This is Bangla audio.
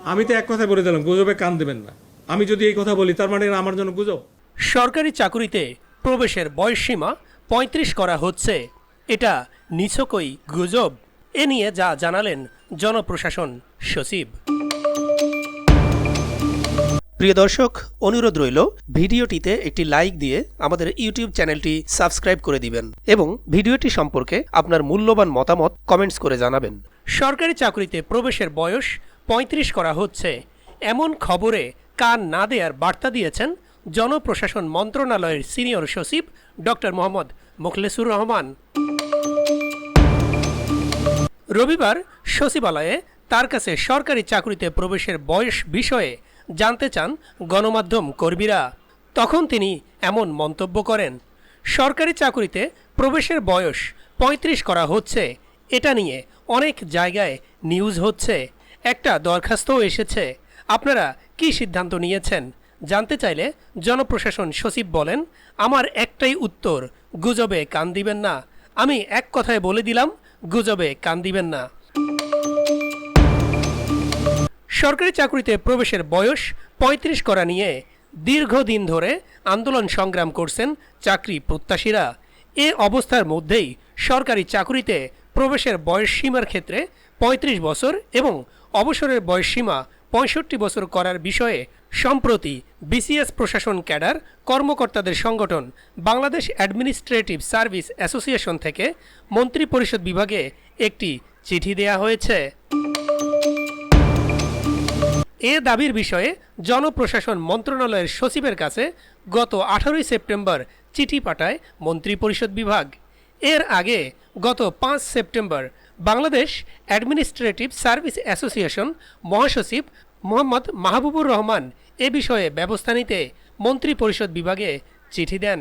আমি তো এক কথা বলে দিলাম, গুজবে কান দেবেন না। আমি যদি এই কথা বলি তার মানে আমার জন্য গুজব। সরকারি চাকুরিতে প্রবেশের বয়সসীমা ৩৫ করা হচ্ছে, এটা নিছকই গুজব। এ নিয়ে যা জানালেন জনপ্রশাসন সচিব। প্রিয় দর্শক, অনুরোধ রইল ভিডিওটিতে একটি লাইক দিয়ে আমাদের ইউটিউব চ্যানেলটি সাবস্ক্রাইব করে দিবেন এবং ভিডিওটি সম্পর্কে আপনার মূল্যবান মতামত কমেন্টস করে জানাবেন। সরকারি চাকরিতে প্রবেশের বয়স ৩৫ করা হচ্ছে, এমন খবরে কান না দেওয়ার বার্তা দিয়েছেন জনপ্রশাসন মন্ত্রণালয়ের সিনিয়র সচিব ডক্টর মোহাম্মদ মোখলেসুর রহমান। রবিবার সচিবালয়ে তার কাছে সরকারি চাকরিতে প্রবেশের বয়স বিষয়ে জানতে চান গণমাধ্যম কর্মীরা। তখন তিনি এমন মন্তব্য করেন, সরকারি চাকরিতে প্রবেশের বয়স ৩৫ করা হচ্ছে, এটা নিয়ে অনেক জায়গায় নিউজ হচ্ছে, একটা দরখাস্তও এসেছে, আপনারা কি সিদ্ধান্ত নিয়েছেন জানতে চাইলে জনপ্রশাসন সচিব বলেন, আমার একটাই উত্তর, গুজবে কান দিবেন না। আমি এক কথায় বলে দিলাম, গুজবে কান দিবেন না। সরকারি চাকরিতে প্রবেশের বয়স ৩৫ করা নিয়ে দীর্ঘদিন ধরে আন্দোলন সংগ্রাম করছেন চাকরি প্রত্যাশীরা। এ অবস্থার মধ্যেই সরকারি চাকরিতে প্রবেশের বয়স সীমার ক্ষেত্রে ৩৫ বছর এবং অবসরের বয়সসীমা ৬৫ বছর করার বিষয়ে সম্প্রতি বিসিএস প্রশাসন ক্যাডার কর্মকর্তাদের সংগঠন বাংলাদেশ অ্যাডমিনিস্ট্রেটিভ সার্ভিস অ্যাসোসিয়েশন থেকে মন্ত্রিপরিষদ বিভাগে একটি চিঠি দেয়া হয়েছে। এ দাবির বিষয়ে জনপ্রশাসন মন্ত্রণালয়ের সচিবের কাছে গত ১৮ সেপ্টেম্বর চিঠি পাঠায় মন্ত্রিপরিষদ বিভাগ। এর আগে গত ৫ September Bangladesh administrative service association মহাসচিব মোহাম্মদ মাহবুবুর রহমান এ বিষয়ে ব্যবস্থা নিতে মন্ত্রিপরিষদ বিভাগে চিঠি দেন।